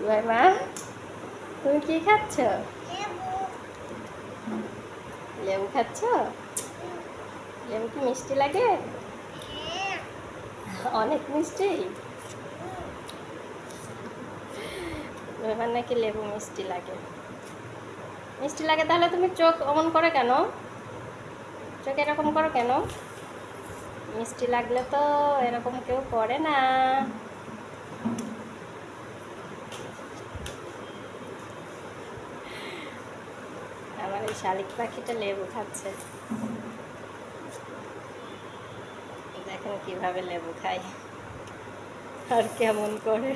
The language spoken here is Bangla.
ভাই মা, তুমি কি খাচ্ছ? লেবু খাচ্ছ? লেবু কি মিষ্টি লাগে? অনেক মিষ্টি। এবার নাকি লেবু মিষ্টি লাগে। মিষ্টি লাগে তাহলে তুমি চোখ অমন করে কেন? চোখ এরকম করো কেন? মিষ্টি লাগলে তো এরকম কেউ করে না। আমার এই শালিক পাখিটা লেবু খাচ্ছে, দেখেন কিভাবে লেবু খায় আর কেমন করে।